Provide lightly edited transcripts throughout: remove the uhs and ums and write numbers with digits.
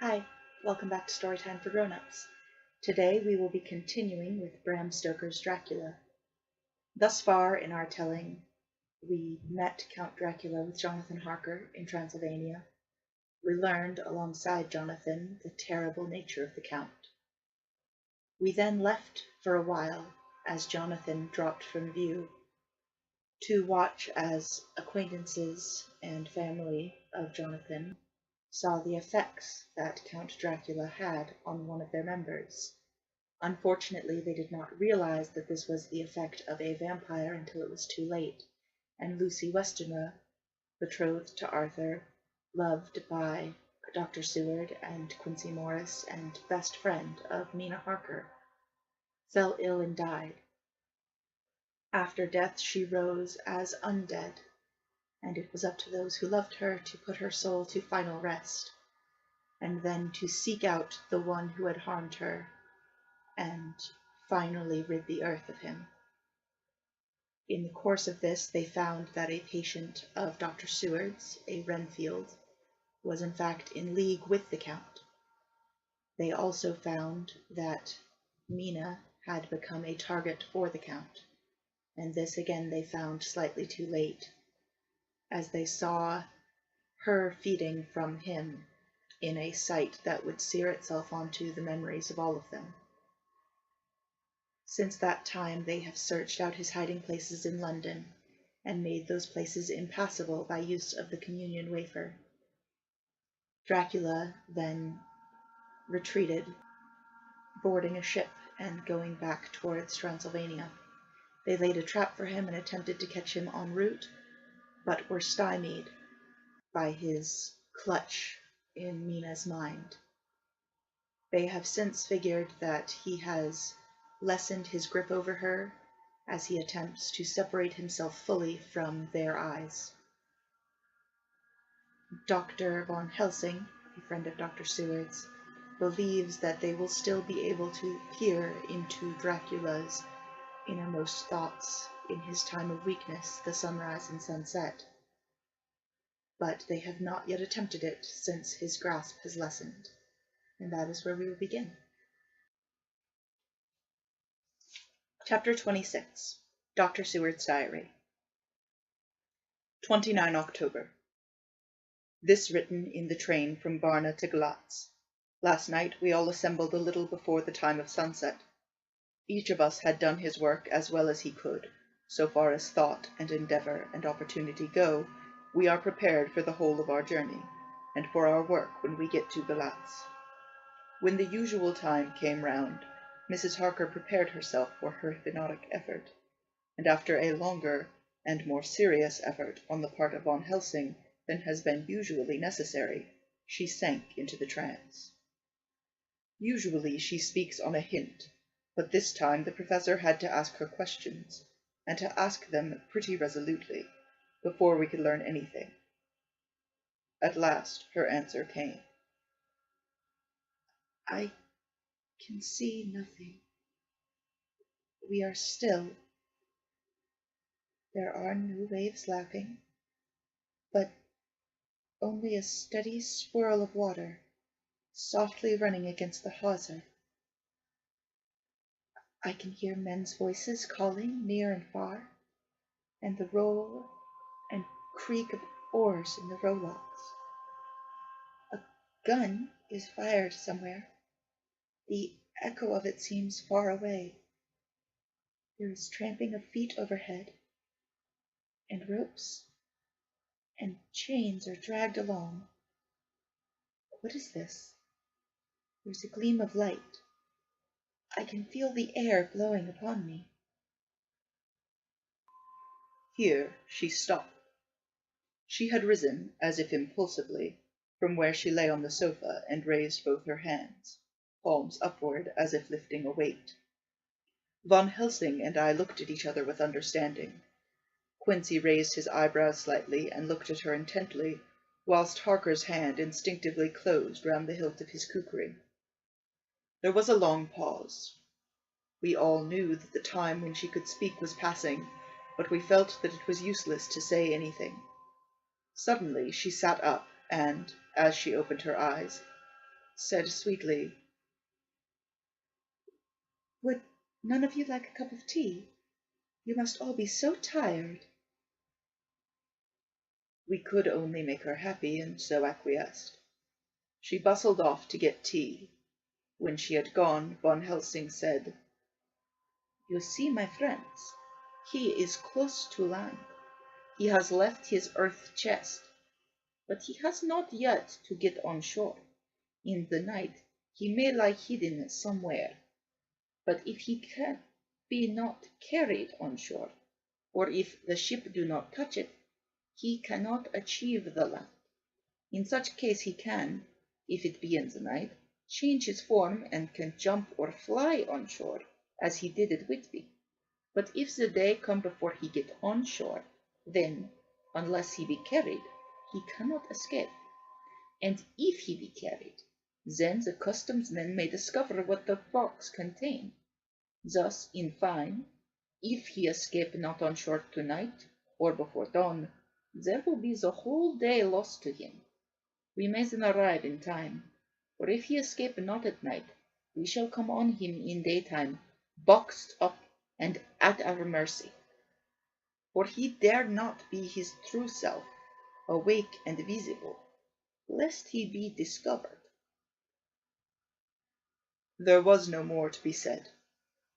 Hi, welcome back to Storytime for Grown-Ups. Today we will be continuing with Bram Stoker's Dracula. Thus far in our telling, we met Count Dracula with Jonathan Harker in Transylvania. We learned, alongside Jonathan, the terrible nature of the Count. We then left for a while as Jonathan dropped from view to watch as acquaintances and family of Jonathan saw the effects that Count Dracula had on one of their members. Unfortunately, they did not realize that this was the effect of a vampire until it was too late, and Lucy Westenra, betrothed to Arthur, loved by Dr. Seward and Quincy Morris, and best friend of Mina Harker, fell ill and died. After death she rose as undead, and it was up to those who loved her to put her soul to final rest, and then to seek out the one who had harmed her, and finally rid the earth of him. In the course of this, they found that a patient of Dr. Seward's, a Renfield, was in fact in league with the Count. They also found that Mina had become a target for the Count, and this again they found slightly too late, as they saw her feeding from him in a sight that would sear itself onto the memories of all of them. Since that time they have searched out his hiding places in London and made those places impassable by use of the communion wafer. Dracula then retreated, boarding a ship and going back towards Transylvania. They laid a trap for him and attempted to catch him en route, but were stymied by his clutch in Mina's mind. They have since figured that he has lessened his grip over her as he attempts to separate himself fully from their eyes. Dr. von Helsing, a friend of Dr. Seward's, believes that they will still be able to peer into Dracula's innermost thoughts in his time of weakness, the sunrise and sunset. But they have not yet attempted it since his grasp has lessened, and that is where we will begin. Chapter 26. Dr. Seward's Diary. 29 October. This written in the train from Varna to Glatz. Last night we all assembled a little before the time of sunset. Each of us had done his work as well as he could. So far as thought and endeavor and opportunity go, we are prepared for the whole of our journey, and for our work when we get to Galatz. When the usual time came round, Mrs. Harker prepared herself for her hypnotic effort, and after a longer and more serious effort on the part of von Helsing than has been usually necessary, she sank into the trance. Usually she speaks on a hint, but this time the professor had to ask her questions, and to ask them pretty resolutely, before we could learn anything. At last her answer came. I can see nothing. We are still. There are no waves lapping, but only a steady swirl of water, softly running against the hawser. I can hear men's voices calling near and far, and the roll and creak of oars in the rowlocks. A gun is fired somewhere. The echo of it seems far away. There is tramping of feet overhead, and ropes and chains are dragged along. What is this? There's a gleam of light. I can feel the air blowing upon me. Here she stopped. She had risen, as if impulsively, from where she lay on the sofa, and raised both her hands, palms upward as if lifting a weight. Von Helsing and I looked at each other with understanding. Quincy raised his eyebrows slightly and looked at her intently, whilst Harker's hand instinctively closed round the hilt of his kukri. There was a long pause. We all knew that the time when she could speak was passing, but we felt that it was useless to say anything. Suddenly she sat up, and, as she opened her eyes, said sweetly, "Would none of you like a cup of tea? You must all be so tired." We could only make her happy, and so acquiesced. She bustled off to get tea. When she had gone, Van Helsing said, "You see, my friends, he is close to land. He has left his earth chest, but he has not yet to get on shore. In the night he may lie hidden somewhere, but if he can be not carried on shore, or if the ship do not touch it, he cannot achieve the land. In such case he can, if it be in the night, change his form and can jump or fly on shore, as he did at Whitby. But if the day come before he get on shore, then, unless he be carried, he cannot escape. And if he be carried, then the customs men may discover what the box contain. Thus, in fine, if he escape not on shore tonight, or before dawn, there will be the whole day lost to him. We may then arrive in time, for if he escape not at night, we shall come on him in daytime, boxed up and at our mercy. For he dare not be his true self, awake and visible, lest he be discovered." There was no more to be said.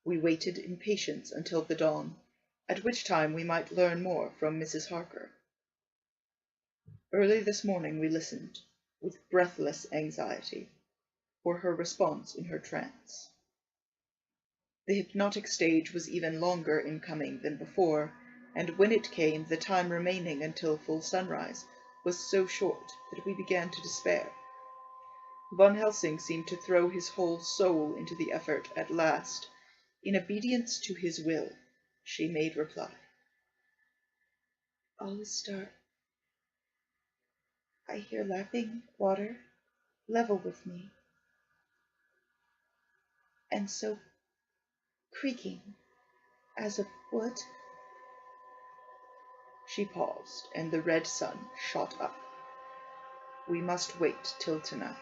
We waited in patience until the dawn, at which time we might learn more from Mrs. Harker. Early this morning we listened, with breathless anxiety, for her response in her trance. The hypnotic stage was even longer in coming than before, and when it came, the time remaining until full sunrise was so short that we began to despair. Van Helsing seemed to throw his whole soul into the effort at last. In obedience to his will, she made reply. "All is dark. I hear lapping water level with me, and so creaking as of wood." She paused, and the red sun shot up. "We must wait till tonight.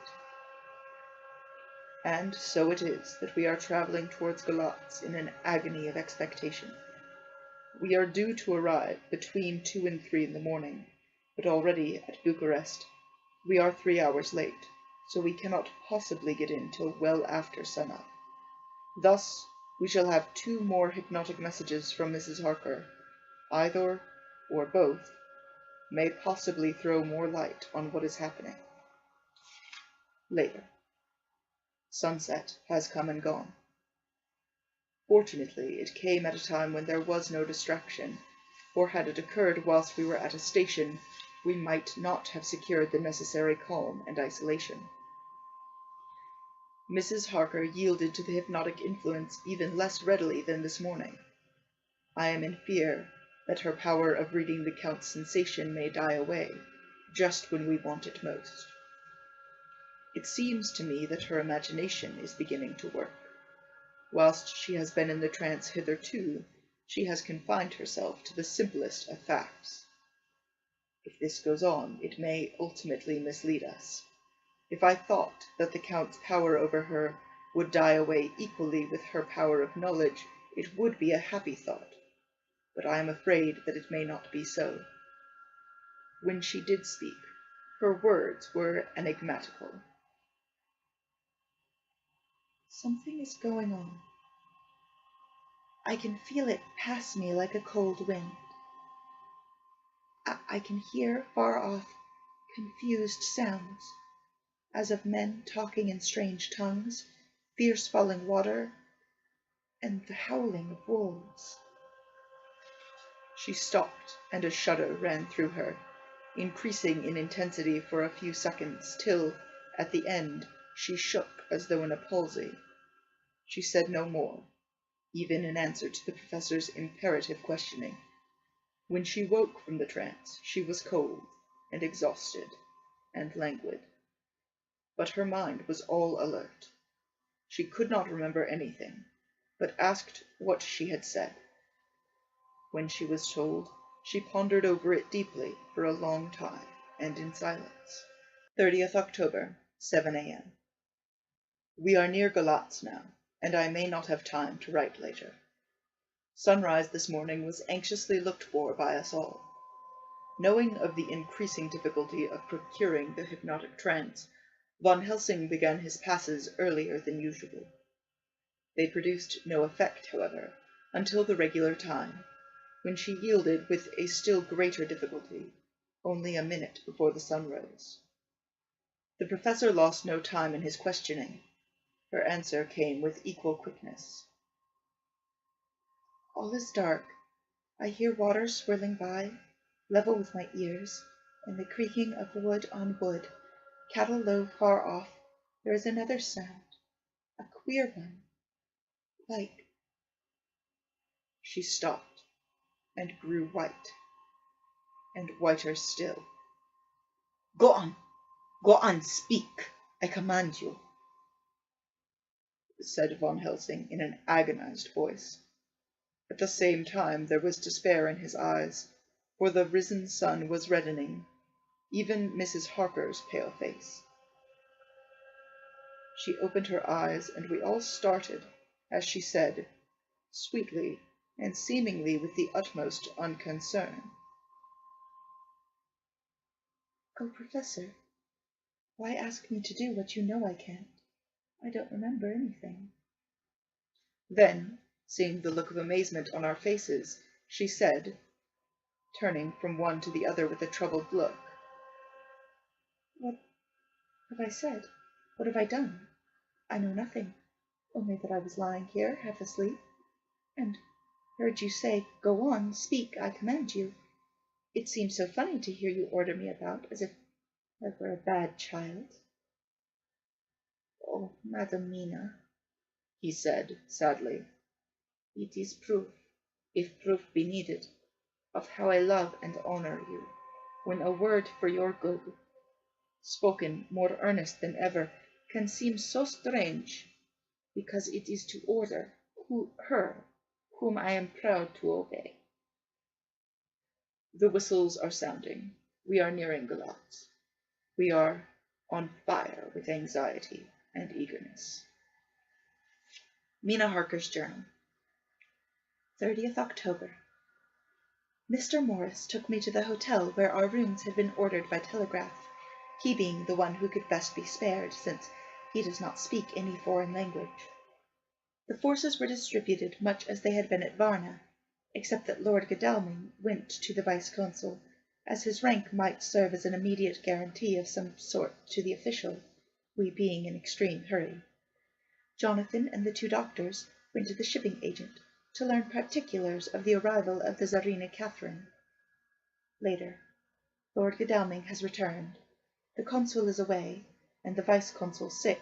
And so it is that we are traveling towards Galatz in an agony of expectation. We are due to arrive between 2 and 3 in the morning, but already at Bucharest we are 3 hours late, so we cannot possibly get in till well after sun-up. Thus we shall have 2 more hypnotic messages from Mrs. Harker. Either, or both, may possibly throw more light on what is happening. Later. Sunset has come and gone. Fortunately, it came at a time when there was no distraction, for had it occurred whilst we were at a station, we might not have secured the necessary calm and isolation. Mrs. Harker yielded to the hypnotic influence even less readily than this morning. I am in fear that her power of reading the Count's sensation may die away, just when we want it most. It seems to me that her imagination is beginning to work. Whilst she has been in the trance hitherto, she has confined herself to the simplest of facts. If this goes on, it may ultimately mislead us. If I thought that the Count's power over her would die away equally with her power of knowledge, it would be a happy thought, but I am afraid that it may not be so. When she did speak, her words were enigmatical. "Something is going on. I can feel it pass me like a cold wind. I can hear far off confused sounds, as of men talking in strange tongues, fierce falling water, and the howling of wolves." She stopped, and a shudder ran through her, increasing in intensity for a few seconds, till, at the end, she shook as though in a palsy. She said no more, even in answer to the professor's imperative questioning. When she woke from the trance, she was cold, and exhausted, and languid. But her mind was all alert. She could not remember anything, but asked what she had said. When she was told, she pondered over it deeply for a long time, and in silence. 30th October, 7 a.m. We are near Galatz now, and I may not have time to write later. Sunrise this morning was anxiously looked for by us all. Knowing of the increasing difficulty of procuring the hypnotic trance, Von Helsing began his passes earlier than usual. They produced no effect, however, until the regular time, when she yielded with a still greater difficulty, only a minute before the sun rose. The professor lost no time in his questioning. Her answer came with equal quickness. All is dark. I hear water swirling by, level with my ears, and the creaking of wood on wood. Cattle low far off. There is another sound, a queer one, like... She stopped, and grew white, and whiter still. Go on, speak, I command you, said Von Helsing in an agonized voice. At the same time there was despair in his eyes, for the risen sun was reddening even Mrs. Harker's pale face. She opened her eyes, and we all started as she said, sweetly and seemingly with the utmost unconcern, "Oh, Professor, why ask me to do what you know I can't? I don't remember anything." Then, seeing the look of amazement on our faces, she said, turning from one to the other with a troubled look, "What have I said? What have I done? I know nothing, only that I was lying here, half asleep, and heard you say, 'Go on, speak, I command you.' It seems so funny to hear you order me about, as if I were a bad child." "Oh, Madam Mina," he said sadly, "it is proof, if proof be needed, of how I love and honor you, when a word for your good, spoken more earnest than ever, can seem so strange, because it is to order her whom I am proud to obey. The whistles are sounding. We are nearing Galatz. We are on fire with anxiety and eagerness." Mina Harker's Journal. 30th October. Mr. Morris took me to the hotel where our rooms had been ordered by telegraph, he being the one who could best be spared, since he does not speak any foreign language. The forces were distributed much as they had been at Varna, except that Lord Godalming went to the vice-consul, as his rank might serve as an immediate guarantee of some sort to the official, we being in extreme hurry. Jonathan and the 2 doctors went to the shipping agent to learn particulars of the arrival of the Tsarina Catherine. Later, Lord Godalming has returned, the consul is away, and the vice-consul sick,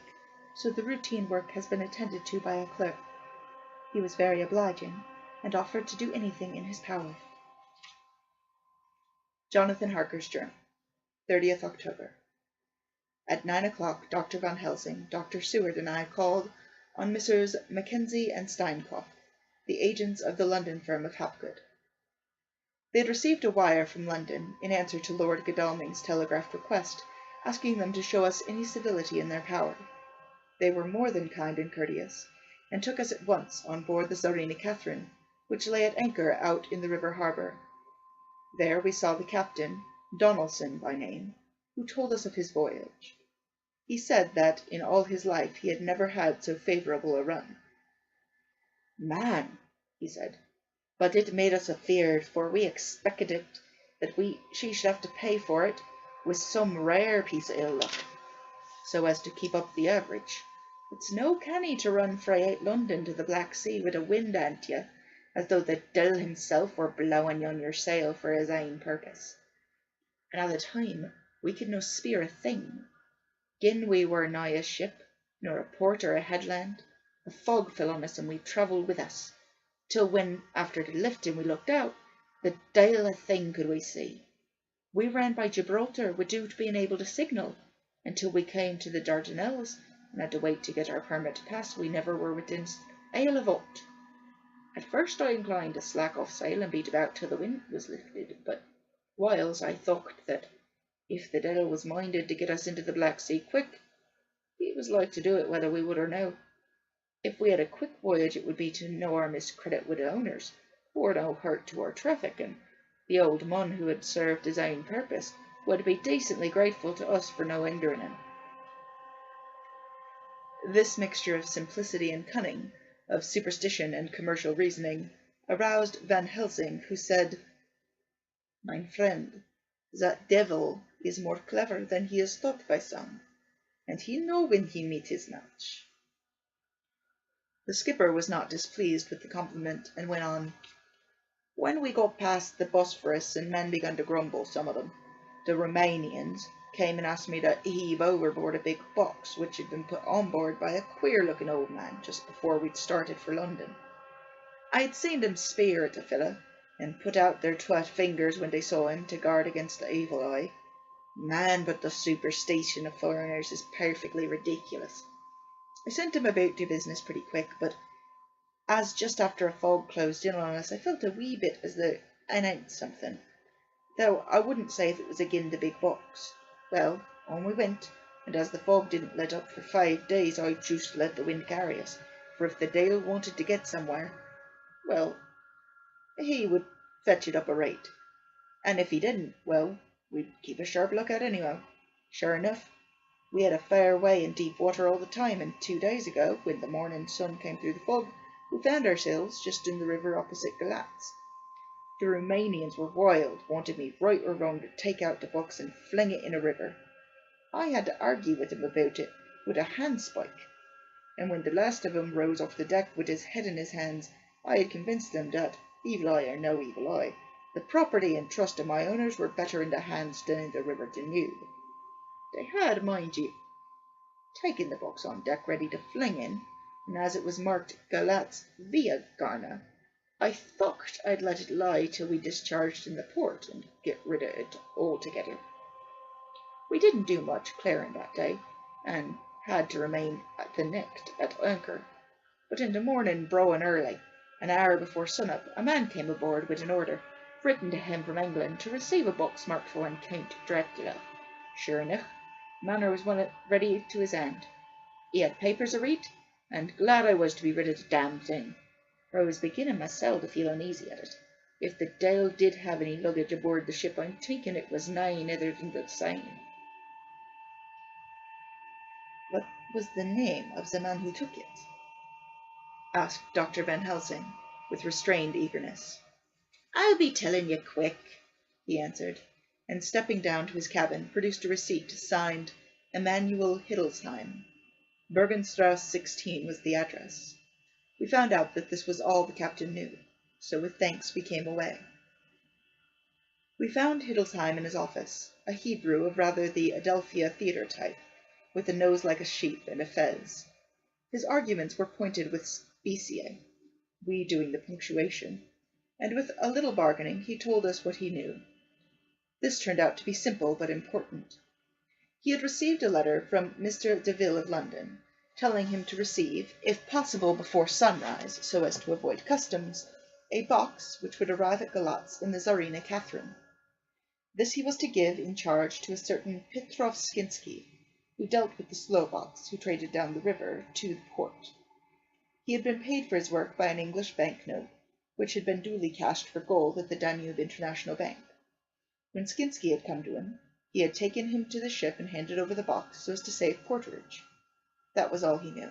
so the routine work has been attended to by a clerk. He was very obliging, and offered to do anything in his power. Jonathan Harker's Journal, 30th October. At 9 o'clock, Dr. Van Helsing, Dr. Seward, and I called on Messrs. Mackenzie and Steinkopf, the agents of the London firm of Hapgood. They had received a wire from London, in answer to Lord Godalming's telegraphed request, asking them to show us any civility in their power. They were more than kind and courteous, and took us at once on board the Tsarina Catherine, which lay at anchor out in the river harbour. There we saw the captain, Donaldson by name, who told us of his voyage. He said that in all his life he had never had so favourable a run. "Man," he said, "but it made us afeard, for we expected it that she should have to pay for it with some rare piece of ill luck, so as to keep up the average. It's no canny to run frae out London to the Black Sea with a wind ant ye, as though the devil himself were blowing on your sail for his ain purpose. And at the time we could no speir a thing. Gin we were nigh a ship, nor a port or a headland, a fog fell on us and we travelled with us, till when, after the lifting, we looked out, the deil a thing could we see. We ran by Gibraltar without being able to signal, until we came to the Dardanelles, and had to wait to get our permit to pass. We never were within ale of aught. At first I inclined to slack off sail and beat about till the wind was lifted, but whiles I thought that if the devil was minded to get us into the Black Sea quick, He was like to do it whether we would or no. If we had a quick voyage, it would be to no our miscredit with the owners, or no hurt to our traffic, and the old mon who had served his own purpose would be decently grateful to us for no hindering him. This mixture of simplicity and cunning, of superstition and commercial reasoning, aroused Van Helsing, who said, "Mein friend, that devil is more clever than he is thought by some, and he know when he meet his match." The skipper was not displeased with the compliment, and went on, "When we got past the Bosphorus and men began to grumble, some of them, the Romanians, came and asked me to heave overboard a big box which had been put on board by a queer-looking old man just before we'd started for London. I'd seen them spear at the fella, and put out their 12 fingers when they saw him to guard against the evil eye. Man, but the superstition of foreigners is perfectly ridiculous. I sent him about to business pretty quick, but as just after a fog closed in on us, I felt a wee bit as though I announced something, though I wouldn't say if it was agin the big box. Well, on we went, and as the fog didn't let up for 5 days, I just let the wind carry us, for if the Dale wanted to get somewhere, well, he would fetch it up a rate, and if he didn't, well, we'd keep a sharp look out anyhow. Sure enough, we had a fair way in deep water all the time, and 2 days ago, when the morning sun came through the fog, we found ourselves just in the river opposite Galatz. The Romanians were wild, wanted me right or wrong to take out the box and fling it in a river. I had to argue with him about it with a handspike, and when the last of him rose off the deck with his head in his hands, I had convinced him that, evil eye or no evil eye, the property and trust of my owners were better in the hands than in the river Danube. They had, mind you, taken the box on deck ready to fling in, and as it was marked Galatz via Garna, I thought I'd let it lie till we discharged in the port and get rid of it altogether. We didn't do much clearing that day, and had to remain at the necht at anchor. But in the morning, brown early, an hour before sun-up, a man came aboard with an order, written to him from England, to receive a box marked for one Count Dracula. Sure enough, manner was ready to his hand. He had papers to read, and glad I was to be rid of the damned thing, for I was beginning myself to feel uneasy at it. If the Dale did have any luggage aboard the ship, I'm thinking it was none other than the same." "What was the name of the man who took it?" asked Dr. Van Helsing, with restrained eagerness. "I'll be telling you quick," he answered, and stepping down to his cabin, produced a receipt signed Emanuel Hiddlesheim. Bergenstrasse 16 was the address. We found out that this was all the captain knew, so with thanks we came away. We found Hiddlesheim in his office, a Hebrew of rather the Adelphia theatre type, with a nose like a sheep and a fez. His arguments were pointed with speciae, we doing the punctuation, and with a little bargaining he told us what he knew. This turned out to be simple but important. He had received a letter from Mr. Deville of London, telling him to receive, if possible before sunrise, so as to avoid customs, a box which would arrive at Galatz in the Tsarina Catherine. This he was to give in charge to a certain Petrov Skinsky, who dealt with the Slovaks who traded down the river to the port. He had been paid for his work by an English banknote, which had been duly cashed for gold at the Danube International Bank. When Skinsky had come to him, he had taken him to the ship and handed over the box so as to save porterage. That was all he knew.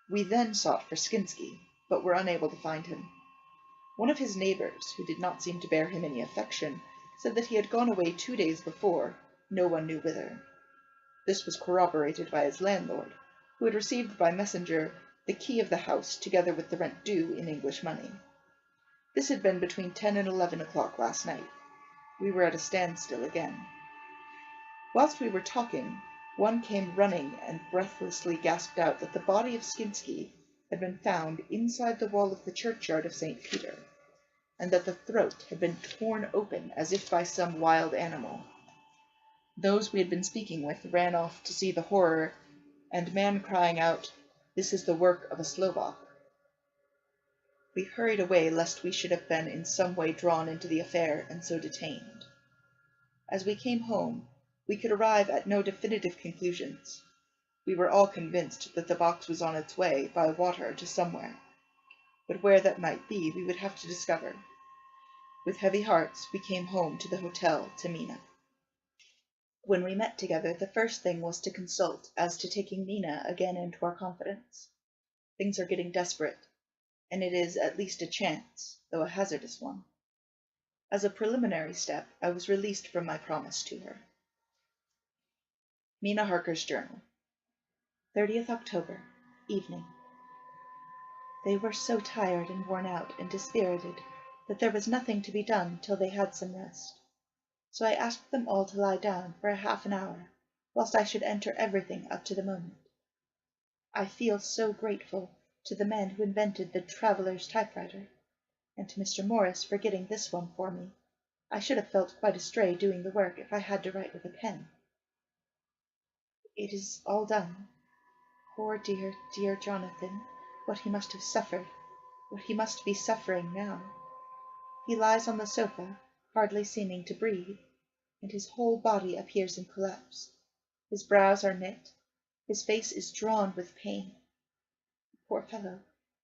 We then sought for Skinsky, but were unable to find him. One of his neighbours, who did not seem to bear him any affection, said that he had gone away 2 days before, no one knew whither. This was corroborated by his landlord, who had received by messenger the key of the house together with the rent due in English money. This had been between 10 and 11 o'clock last night. We were at a standstill again. Whilst we were talking, one came running and breathlessly gasped out that the body of Skinsky had been found inside the wall of the churchyard of St. Peter, and that the throat had been torn open as if by some wild animal. Those we had been speaking with ran off to see the horror, and man crying out, "This is the work of a Slovak." We hurried away lest we should have been in some way drawn into the affair and so detained. As we came home, we could arrive at no definitive conclusions. We were all convinced that the box was on its way by water to somewhere, but where that might be we would have to discover. With heavy hearts we came home to the hotel to Mina. When we met together, the first thing was to consult as to taking Mina again into our confidence. Things are getting desperate, and it is at least a chance, though a hazardous one. As a preliminary step, I was released from my promise to her. Mina Harker's Journal. 30th October, evening. They were so tired and worn out and dispirited that there was nothing to be done till they had some rest. So I asked them all to lie down for half an hour, whilst I should enter everything up to the moment. I feel so grateful to the men who invented the traveller's typewriter, and to Mr. Morris for getting this one for me. I should have felt quite astray doing the work if I had to write with a pen. It is all done. Poor dear, dear Jonathan, what he must have suffered, what he must be suffering now. He lies on the sofa, hardly seeming to breathe, and his whole body appears in collapse. His brows are knit, his face is drawn with pain. Poor fellow,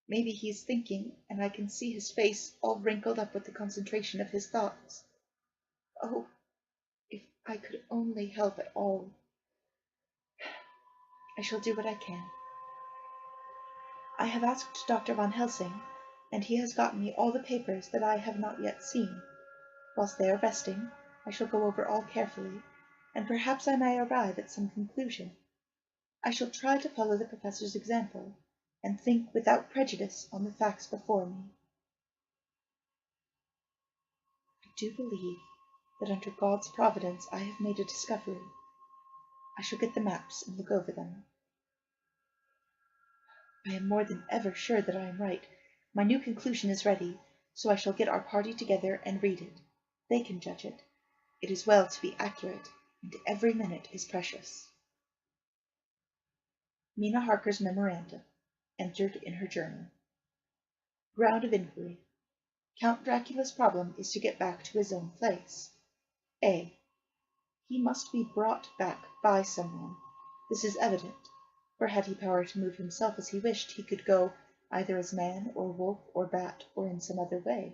maybe he is thinking, and I can see his face all wrinkled up with the concentration of his thoughts. Oh, if I could only help at all. I shall do what I can. I have asked Dr. Van Helsing, and he has gotten me all the papers that I have not yet seen. Whilst they are resting, I shall go over all carefully, and perhaps I may arrive at some conclusion. I shall try to follow the professor's example, and think without prejudice on the facts before me. I do believe that under God's providence I have made a discovery. I shall get the maps and look over them. I am more than ever sure that I am right. My new conclusion is ready, so I shall get our party together and read it. They can judge it. It is well to be accurate, and every minute is precious. Mina Harker's memoranda, entered in her journal. Ground of inquiry. Count Dracula's problem is to get back to his own place. A. He must be brought back by someone. This is evident, for had he power to move himself as he wished, he could go either as man or wolf or bat or in some other way.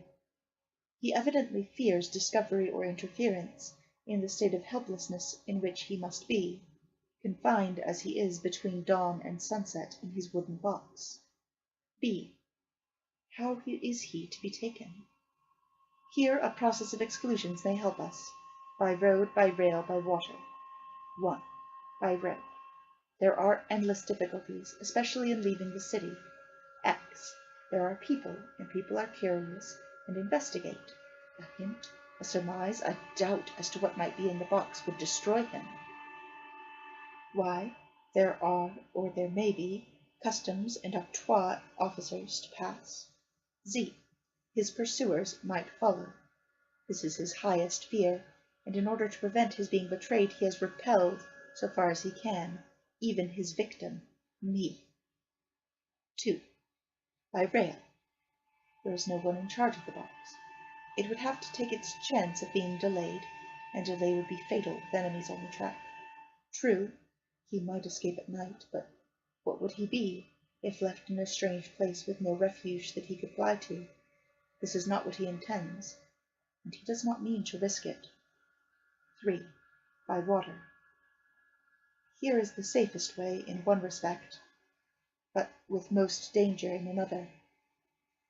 He evidently fears discovery or interference in the state of helplessness in which he must be, confined as he is between dawn and sunset in his wooden box. B. How is he to be taken? Here a process of exclusions may help us, by road, by rail, by water. 1. By road. There are endless difficulties, especially in leaving the city. X. There are people, and people are curious, and investigate. A hint, a surmise, a doubt as to what might be in the box would destroy him. Y. There are, or there may be, customs and octroi officers to pass. Z. His pursuers might follow. This is his highest fear, and in order to prevent his being betrayed, he has repelled, so far as he can, even his victim, me. 2. By rail. There is no one in charge of the box. It would have to take its chance of being delayed, and delay would be fatal with enemies on the track. True, he might escape at night, but what would he be, if left in a strange place with no refuge that he could fly to? This is not what he intends, and he does not mean to risk it. 3. By water. Here is the safest way in one respect, but with most danger in another.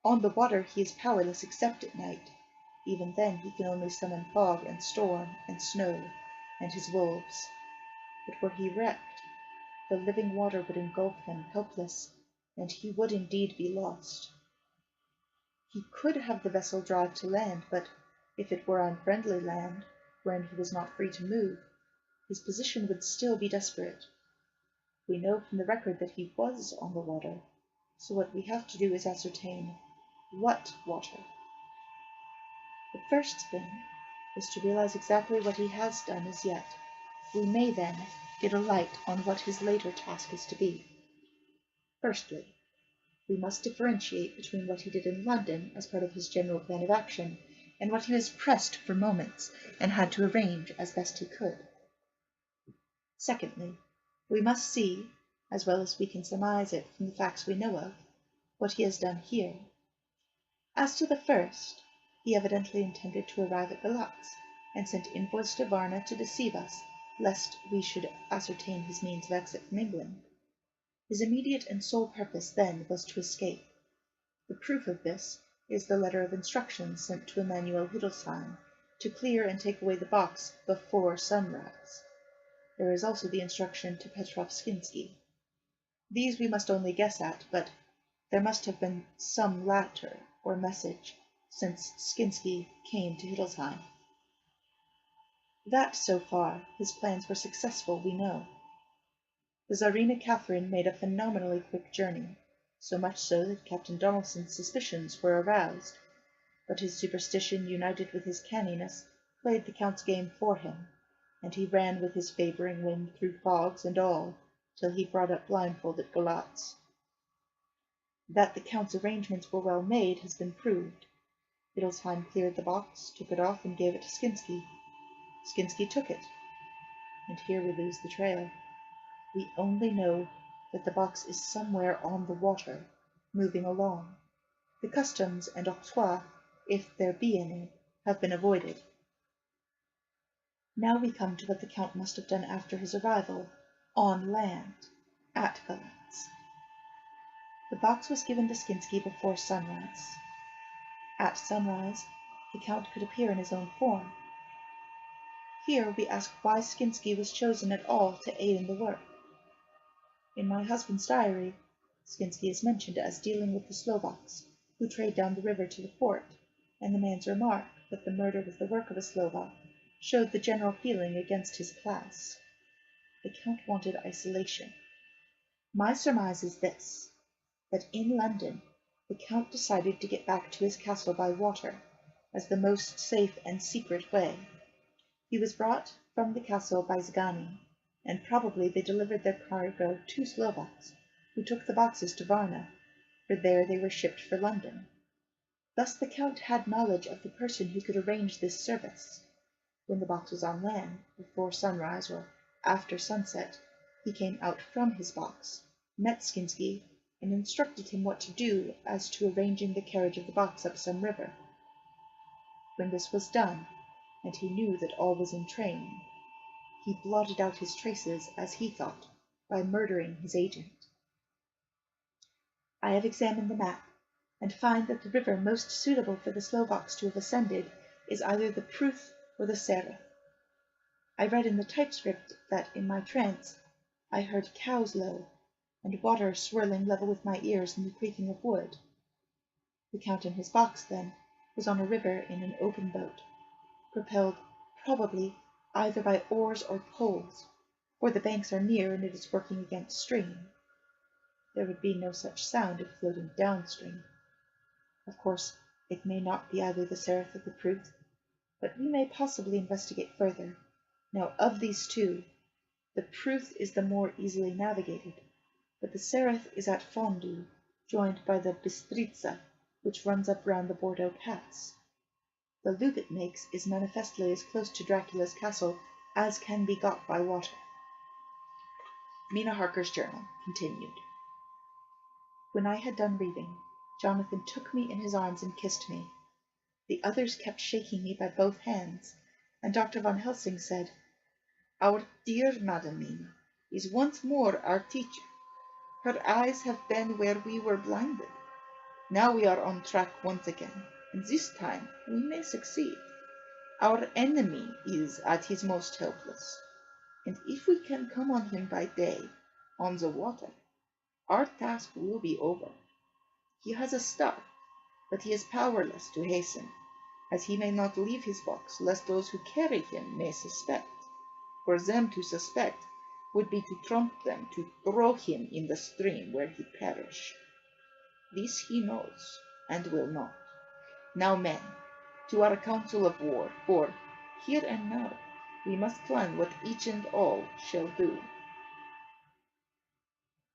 On the water he is powerless except at night. Even then he can only summon fog and storm and snow and his wolves. But were he wrecked, the living water would engulf him helpless, and he would indeed be lost. He could have the vessel drive to land, but if it were unfriendly land, wherein he was not free to move, his position would still be desperate. We know from the record that he was on the water, so what we have to do is ascertain what water. The first thing is to realize exactly what he has done as yet. We may then get a light on what his later task is to be. Firstly, we must differentiate between what he did in London as part of his general plan of action and what he was pressed for moments and had to arrange as best he could. Secondly, we must see as well as we can surmise it from the facts we know of, what he has done here. As to the first, he evidently intended to arrive at Galatz, and sent envoys to Varna to deceive us, lest we should ascertain his means of exit from England. His immediate and sole purpose then was to escape. The proof of this is the letter of instructions sent to Emanuel Hiddlesheim to clear and take away the box before sunrise. There is also the instruction to Petrov Skinsky. These we must only guess at, but there must have been some letter or message, since Skinsky came to Hiddlesheim. That, so far, his plans were successful, we know. The Tsarina Catherine made a phenomenally quick journey, so much so that Captain Donaldson's suspicions were aroused, but his superstition united with his canniness played the Count's game for him, and he ran with his favouring wind through fogs and all, till he brought up blindfold at Galatz. That the Count's arrangements were well made has been proved. Hiddlesheim cleared the box, took it off, and gave it to Skinsky. Skinsky took it, and here we lose the trail. We only know that the box is somewhere on the water, moving along. The customs and octroi, if there be any, have been avoided. Now we come to what the Count must have done after his arrival, on land, at Galatz. The box was given to Skinsky before sunrise. At sunrise, the Count could appear in his own form. Here we ask why Skinsky was chosen at all to aid in the work. In my husband's diary, Skinsky is mentioned as dealing with the Slovaks, who trade down the river to the port, and the man's remark that the murder was the work of a Slovak showed the general feeling against his class. The Count wanted isolation. My surmise is this, that in London the Count decided to get back to his castle by water, as the most safe and secret way. He was brought from the castle by Zgani, and probably they delivered their cargo to Slovaks, who took the boxes to Varna, for there they were shipped for London. Thus the Count had knowledge of the person who could arrange this service. When the box was on land, before sunrise or after sunset, he came out from his box, met Skinsky, and instructed him what to do as to arranging the carriage of the box up some river. When this was done, and he knew that all was in train, he blotted out his traces, as he thought, by murdering his agent. I have examined the map, and find that the river most suitable for the Slovaks to have ascended is either the Pruth or the Sereth. I read in the typescript that, in my trance, I heard cows low, and water swirling level with my ears and the creaking of wood. The Count in his box, then, was on a river in an open boat, propelled probably either by oars or poles, for the banks are near and it is working against stream. There would be no such sound if floating downstream. Of course, it may not be either the Sereth or the Pruth, but we may possibly investigate further. Now, of these two, the Pruth is the more easily navigated, but the Sereth is at Fondu, joined by the Bistritza, which runs up round the Bordeaux Pass. The loop it makes is manifestly as close to Dracula's castle as can be got by water. Mina Harker's journal continued. When I had done reading, Jonathan took me in his arms and kissed me. The others kept shaking me by both hands, and Dr. Van Helsing said, "Our dear Madam Mina is once more our teacher. Her eyes have been where we were blinded. Now we are on track once again, and this time we may succeed. Our enemy is at his most helpless, and if we can come on him by day, on the water, our task will be over. He has a staff, but he is powerless to hasten, as he may not leave his box, lest those who carry him may suspect. For them to suspect would be to prompt them to throw him in the stream where he perish. This he knows, and will not. Now, men, to our council of war, for, here and now, we must plan what each and all shall do."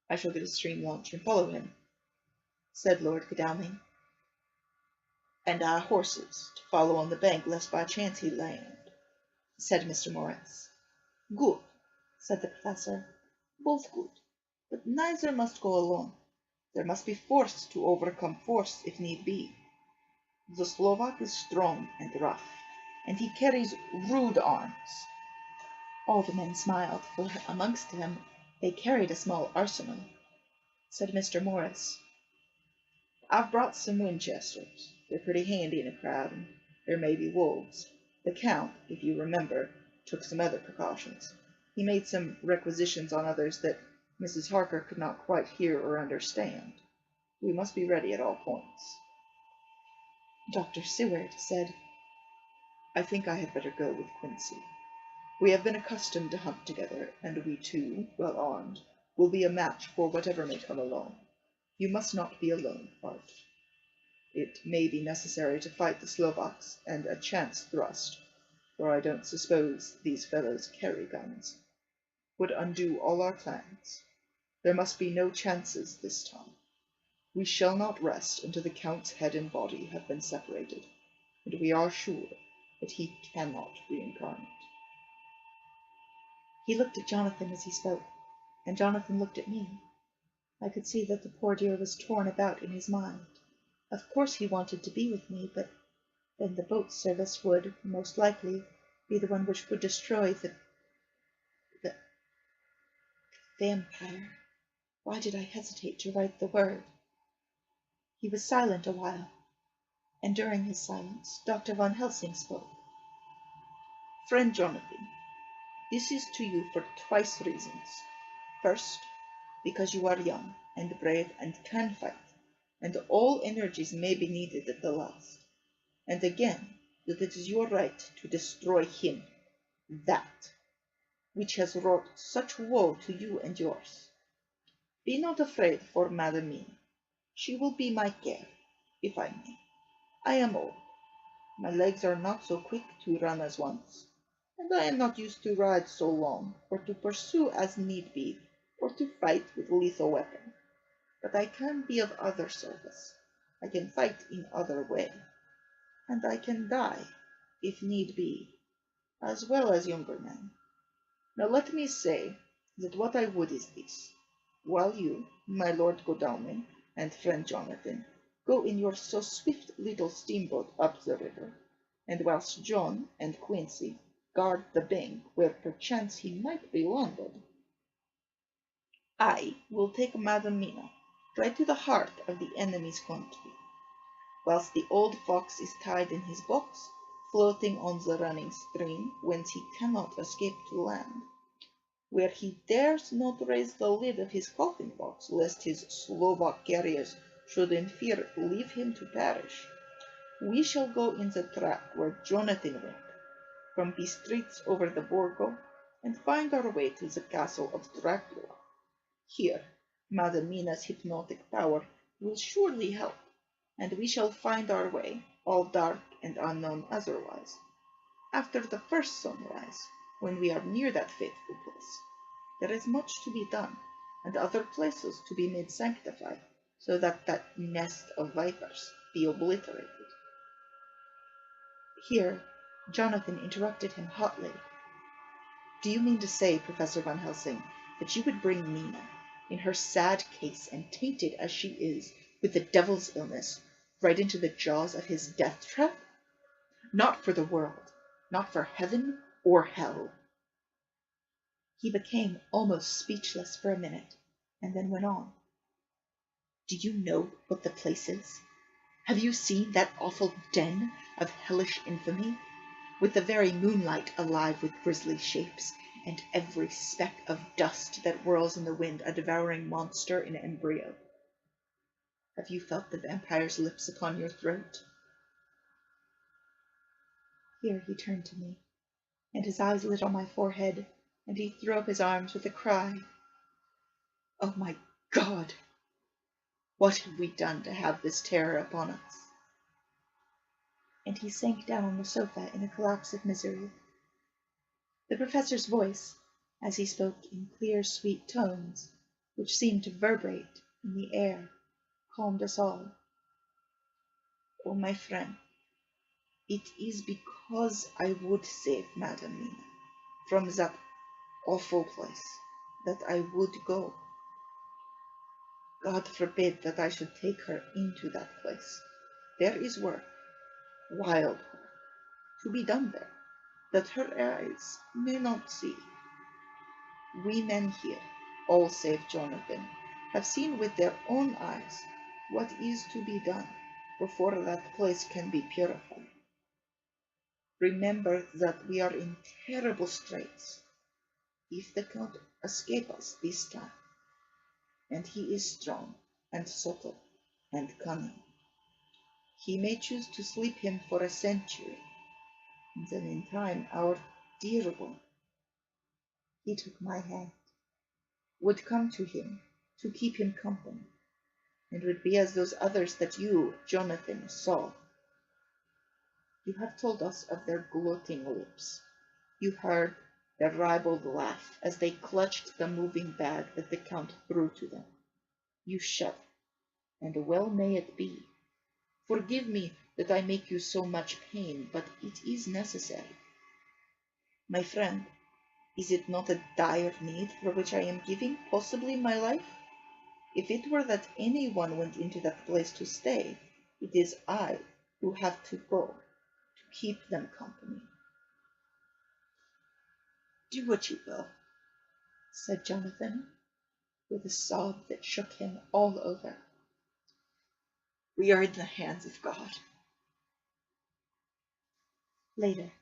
"I shall get a stream launch and follow him," said Lord Godalming. "And our horses, to follow on the bank, lest by chance he land," said Mr. Morris. "Good," said the Professor. "Both good. But neither must go alone. There must be force to overcome force if need be. The Slovak is strong and rough, and he carries rude arms. All the men smiled, for amongst them they carried a small arsenal. Said Mr. Morris, I've brought some Winchesters. They're pretty handy in a crowd, and there may be wolves. The Count, if you remember, took some other precautions. He made some requisitions on others that Mrs. Harker could not quite hear or understand. We must be ready at all points. Dr. Seward said, I think I had better go with Quincy. We have been accustomed to hunt together, and we two, well armed, will be a match for whatever may come along. You must not be alone, Art. It may be necessary to fight the Slovaks, and a chance thrust, for I don't suppose these fellows carry guns, would undo all our plans. There must be no chances this time. We shall not rest until the Count's head and body have been separated, and we are sure that he cannot reincarnate. He looked at Jonathan as he spoke, and Jonathan looked at me. I could see that the poor dear was torn about in his mind. Of course he wanted to be with me, but then the boat service would, most likely, be the one which would destroy the vampire. Why did I hesitate to write the word? He was silent a while, and during his silence Dr. Van Helsing spoke. Friend Jonathan, this is to you for twice reasons. First, because you are young and brave and can fight, and all energies may be needed at the last. And again, that it is your right to destroy him, that, which has wrought such woe to you and yours. Be not afraid for Madam Mina. She will be my care, if I may. I am old. My legs are not so quick to run as once, and I am not used to ride so long, or to pursue as need be, or to fight with lethal weapon. But I can be of other service. I can fight in other way, and I can die, if need be, as well as younger men. Now let me say that what I would is this. While you, my Lord Godalming, and friend Jonathan, go in your so swift little steamboat up the river, and whilst John and Quincy guard the bank where perchance he might be landed, I will take Madam Mina right to the heart of the enemy's country, whilst the old fox is tied in his box, floating on the running stream, whence he cannot escape to land, where he dares not raise the lid of his coffin box, lest his Slovak carriers should in fear leave him to perish. We shall go in the track where Jonathan went, from Bistritz over the Borgo, and find our way to the castle of Dracula. Here, Madam Mina's hypnotic power will surely help, and we shall find our way, all dark and unknown otherwise, after the first sunrise, when we are near that fateful place. There is much to be done, and other places to be made sanctified, so that that nest of vipers be obliterated. Here Jonathan interrupted him hotly. Do you mean to say, Professor Van Helsing, that you would bring Mina, in her sad case and tainted as she is with the devil's illness, right into the jaws of his death trap? Not for the world, not for heaven or hell. He became almost speechless for a minute, and then went on. Do you know what the place is? Have you seen that awful den of hellish infamy, with the very moonlight alive with grisly shapes, and every speck of dust that whirls in the wind a devouring monster in embryo? Have you felt the vampire's lips upon your throat? Here he turned to me, and his eyes lit on my forehead, and he threw up his arms with a cry. Oh my God! What have we done to have this terror upon us? And he sank down on the sofa in a collapse of misery. The professor's voice, as he spoke in clear, sweet tones, which seemed to vibrate in the air, calmed us all. Oh, my friend, it is because I would save Madam Mina from that awful place that I would go. God forbid that I should take her into that place. There is work, wild work, to be done there, that her eyes may not see. We men here, all save Jonathan, have seen with their own eyes what is to be done before that place can be purified. Remember that we are in terrible straits. If the Count escape us this time, and he is strong and subtle and cunning, he may choose to sleep him for a century, and then in time our dear one, he took my hand, would come to him to keep him company, and would be as those others that you, Jonathan, saw. You have told us of their gloating lips. You heard their ribald laugh as they clutched the moving bag that the Count threw to them. You shudder, and well may it be. Forgive me that I make you so much pain, but it is necessary. My friend, is it not a dire need for which I am giving, possibly, my life? If it were that any one went into that place to stay, it is I who have to go to keep them company. Do what you will, said Jonathan, with a sob that shook him all over. We are in the hands of God. Later.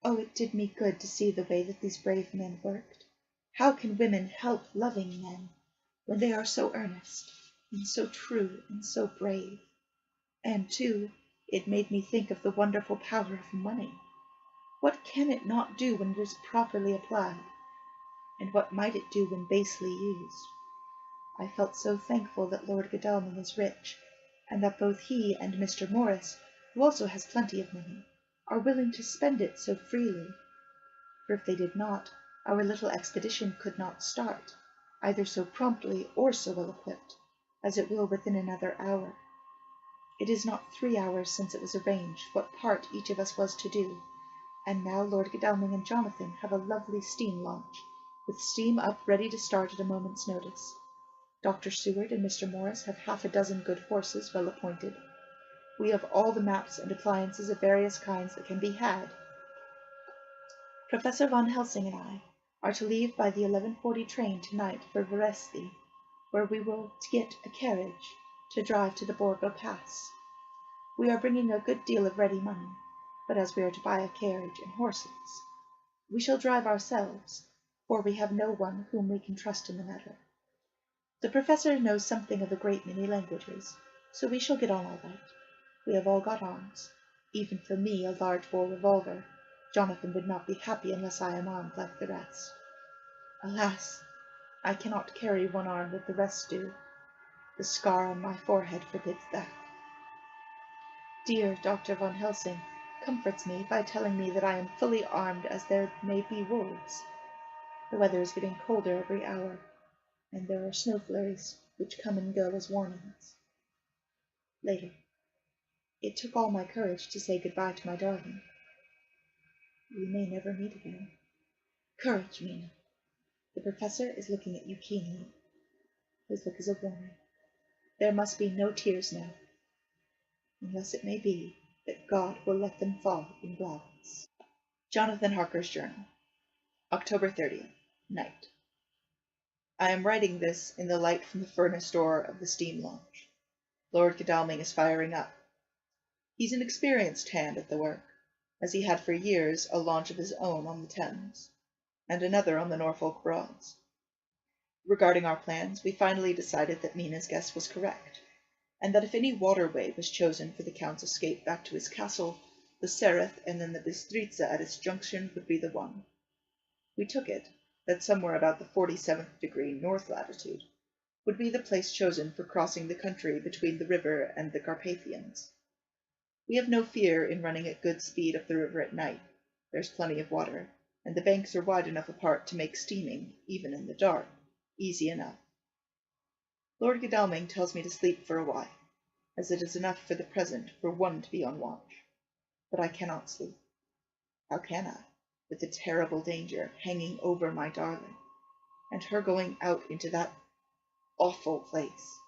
Oh, it did me good to see the way that these brave men worked. How can women help loving men when they are so earnest and so true and so brave? And, too, it made me think of the wonderful power of money. What can it not do when it is properly applied? And what might it do when basely used? I felt so thankful that Lord Godalming is rich, and that both he and Mr. Morris, who also has plenty of money, are willing to spend it so freely. For if they did not, our little expedition could not start, either so promptly or so well equipped, as it will within another hour. It is not 3 hours since it was arranged what part each of us was to do, and now Lord Godalming and Jonathan have a lovely steam launch, with steam up ready to start at a moment's notice. Dr. Seward and Mr. Morris have half a dozen good horses well appointed. We have all the maps and appliances of various kinds that can be had. Professor Van Helsing and I are to leave by the 11:40 train tonight for Veresti, where we will get a carriage to drive to the Borgo Pass. We are bringing a good deal of ready money, but as we are to buy a carriage and horses, we shall drive ourselves, for we have no one whom we can trust in the matter. The professor knows something of a great many languages, so we shall get on all right. We have all got arms. Even for me, a large bore revolver. Jonathan would not be happy unless I am armed like the rest. Alas, I cannot carry one arm that the rest do. The scar on my forehead forbids that. Dear Dr. Van Helsing comforts me by telling me that I am fully armed as there may be wolves. The weather is getting colder every hour, and there are snow flurries which come and go as warnings. Later. It took all my courage to say goodbye to my darling. We may never meet again. Courage, Mina. The professor is looking at you keenly. His look is a warning. There must be no tears now, unless it may be that God will let them fall in gladness. Jonathan Harker's Journal, October 30th, night. I am writing this in the light from the furnace door of the steam launch. Lord Godalming is firing up. He's an experienced hand at the work, as he had for years a launch of his own on the Thames, and another on the Norfolk Broads. Regarding our plans, we finally decided that Mina's guess was correct, and that if any waterway was chosen for the Count's escape back to his castle, the Sereth and then the Bistritza at its junction would be the one. We took it that somewhere about the 47th degree north latitude would be the place chosen for crossing the country between the river and the Carpathians. We have no fear in running at good speed up the river at night. There's plenty of water, and the banks are wide enough apart to make steaming, even in the dark, easy enough. Lord Godalming tells me to sleep for a while, as it is enough for the present for one to be on watch. But I cannot sleep. How can I, with the terrible danger hanging over my darling, and her going out into that awful place.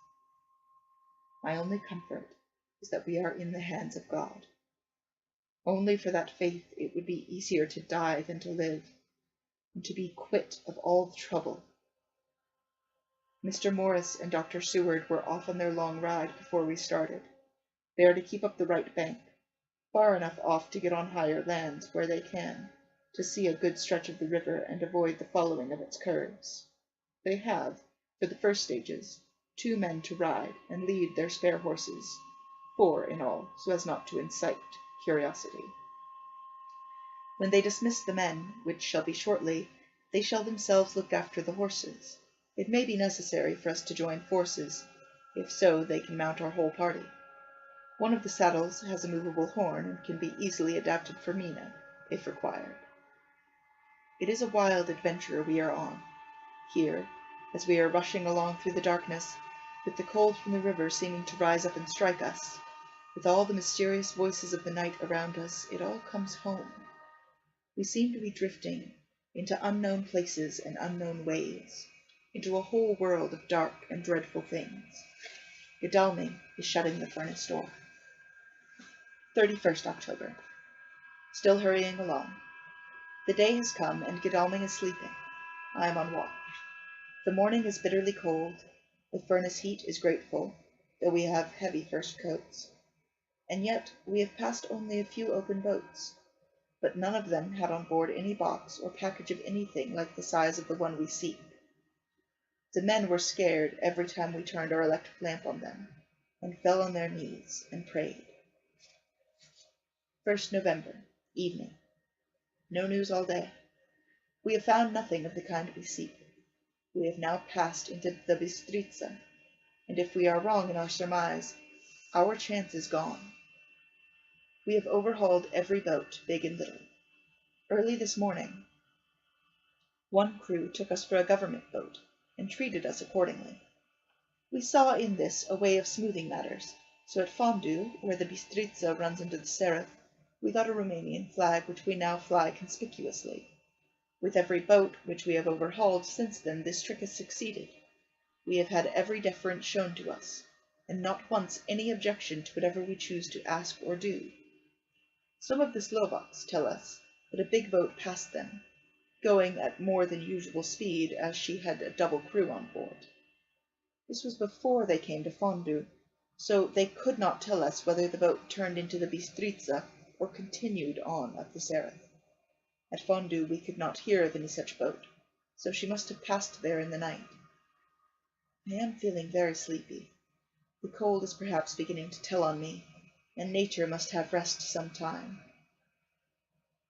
My only comfort is that we are in the hands of God. Only for that faith it would be easier to die than to live, and to be quit of all the trouble. Mr. Morris and Dr. Seward were off on their long ride before we started. They are to keep up the right bank, far enough off to get on higher lands where they can, to see a good stretch of the river and avoid the following of its curves. They have, for the first stages, 2 men to ride and lead their spare horses, 4 in all, so as not to incite curiosity. When they dismiss the men, which shall be shortly, they shall themselves look after the horses. It may be necessary for us to join forces. If so, they can mount our whole party. One of the saddles has a movable horn and can be easily adapted for Mina, if required. It is a wild adventure we are on. Here, as we are rushing along through the darkness, with the cold from the river seeming to rise up and strike us, with all the mysterious voices of the night around us, it all comes home. We seem to be drifting into unknown places and unknown ways, into a whole world of dark and dreadful things. Godalming is shutting the furnace door. 31st October. Still hurrying along. The day has come, and Godalming is sleeping. I am on watch. The morning is bitterly cold. The furnace heat is grateful, though we have heavy first coats. And yet we have passed only a few open boats, but none of them had on board any box or package of anything like the size of the one we seek. The men were scared every time we turned our electric lamp on them, and fell on their knees and prayed. 1st November, evening. No news all day. We have found nothing of the kind we seek. We have now passed into the Bistritza, and if we are wrong in our surmise, our chance is gone. We have overhauled every boat, big and little. Early this morning, one crew took us for a government boat, and treated us accordingly. We saw in this a way of smoothing matters, so at Fondue, where the Bistritza runs into the Sereth, we got a Romanian flag which we now fly conspicuously. With every boat which we have overhauled since then this trick has succeeded. We have had every deference shown to us, and not once any objection to whatever we choose to ask or do. Some of the Slovaks tell us that a big boat passed them, going at more than usual speed, as she had a double crew on board. This was before they came to Fondue, so they could not tell us whether the boat turned into the Bistritza or continued on up the Sereth. At Fondue we could not hear of any such boat, so she must have passed there in the night. I am feeling very sleepy. The cold is perhaps beginning to tell on me, and nature must have rest some time.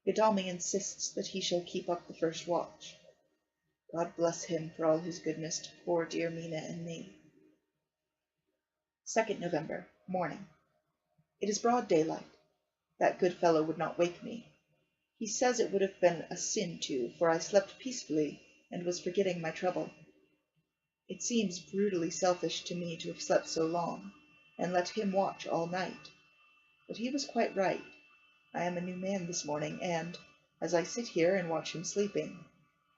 Godalming insists that he shall keep up the first watch. God bless him for all his goodness to poor dear Mina and me. 2nd November, morning. It is broad daylight. That good fellow would not wake me. He says it would have been a sin to, for I slept peacefully and was forgetting my trouble. It seems brutally selfish to me to have slept so long, and let him watch all night. But he was quite right. I am a new man this morning, and, as I sit here and watch him sleeping,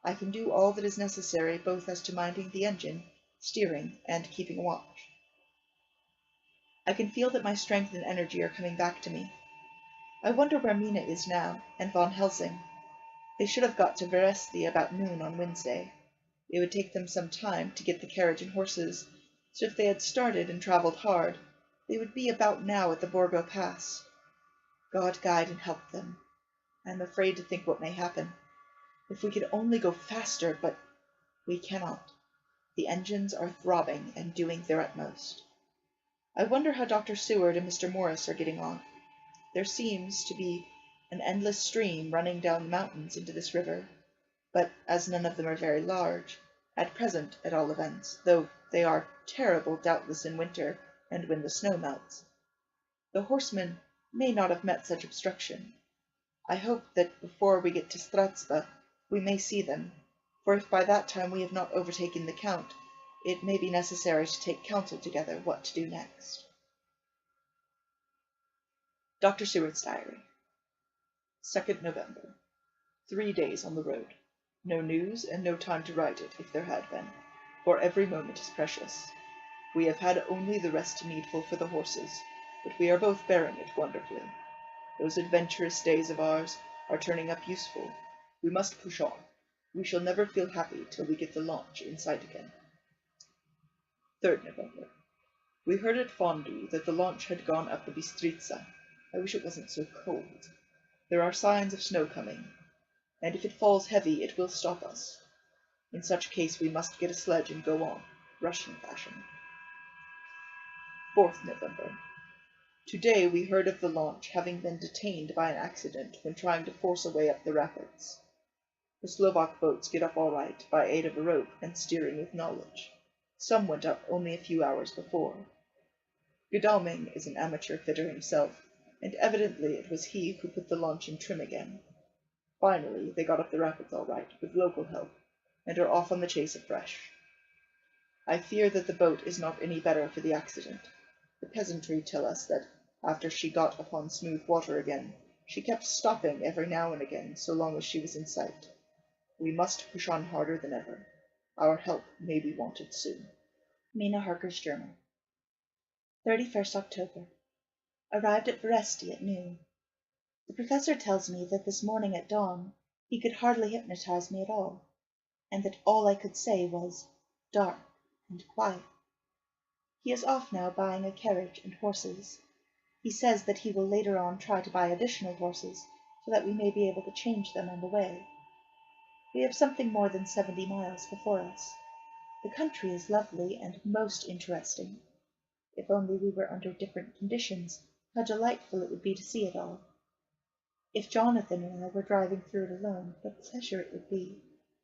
I can do all that is necessary both as to minding the engine, steering, and keeping watch. I can feel that my strength and energy are coming back to me. I wonder where Mina is now, and Von Helsing. They should have got to Veresti about noon on Wednesday. It would take them some time to get the carriage and horses, so if they had started and travelled hard, they would be about now at the Borgo Pass. God guide and help them. I am afraid to think what may happen. If we could only go faster, but we cannot. The engines are throbbing and doing their utmost. I wonder how Dr. Seward and Mr. Morris are getting on. There seems to be an endless stream running down the mountains into this river, but as none of them are very large, at present at all events, though they are terrible doubtless in winter and when the snow melts, the horsemen may not have met such obstruction. I hope that before we get to Stratsba we may see them, for if by that time we have not overtaken the Count, it may be necessary to take counsel together what to do next. Dr. Seward's Diary. 2nd November. 3 days on the road. No news, and no time to write it, if there had been. for every moment is precious. We have had only the rest needful for the horses, but we are both bearing it wonderfully. Those adventurous days of ours are turning up useful. We must push on. We shall never feel happy till we get the launch in sight again. 3rd November. We heard at Fondue that the launch had gone up the Bistritza. I wish it wasn't so cold. There are signs of snow coming, and if it falls heavy it will stop us. In such case we must get a sledge and go on, Russian fashion. 4th November. Today we heard of the launch having been detained by an accident when trying to force a way up the rapids. The Slovak boats get up all right by aid of a rope and steering with knowledge. Some went up only a few hours before. Godalming is an amateur fitter himself, and evidently it was he who put the launch in trim again. Finally they got up the rapids all right, with local help, and are off on the chase afresh. I fear that the boat is not any better for the accident. The peasantry tell us that, after she got upon smooth water again, she kept stopping every now and again so long as she was in sight. We must push on harder than ever. Our help may be wanted soon. Mina Harker's Journal. 31st October. Arrived at Veresti at noon. The professor tells me that this morning at dawn he could hardly hypnotize me at all, and that all I could say was dark and quiet. He is off now buying a carriage and horses. He says that he will later on try to buy additional horses, so that we may be able to change them on the way. We have something more than 70 miles before us. The country is lovely and most interesting. If only we were under different conditions, how delightful it would be to see it all. If Jonathan and I were driving through it alone, what pleasure it would be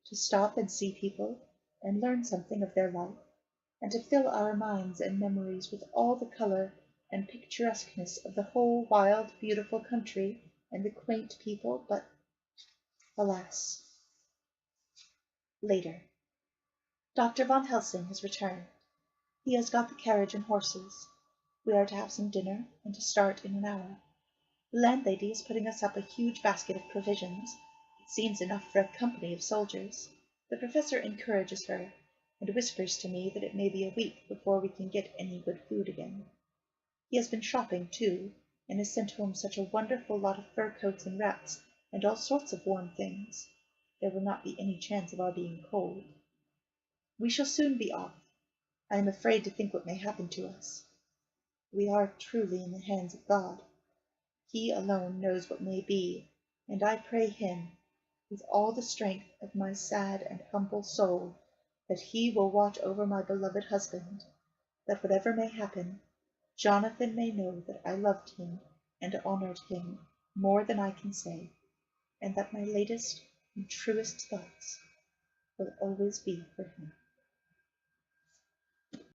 to stop and see people and learn something of their life, and to fill our minds and memories with all the color and picturesqueness of the whole wild, beautiful country and the quaint people, but, alas. Later. Dr. von Helsing has returned. He has got the carriage and horses. We are to have some dinner, and to start in an hour. The landlady is putting us up a huge basket of provisions. It seems enough for a company of soldiers. The professor encourages her, and whispers to me that it may be a week before we can get any good food again. He has been shopping, too, and has sent home such a wonderful lot of fur coats and wraps, and all sorts of warm things. There will not be any chance of our being cold. We shall soon be off. I am afraid to think what may happen to us. We are truly in the hands of God. He alone knows what may be, and I pray him, with all the strength of my sad and humble soul, that he will watch over my beloved husband, that whatever may happen, Jonathan may know that I loved him and honored him more than I can say, and that my latest and truest thoughts will always be for him.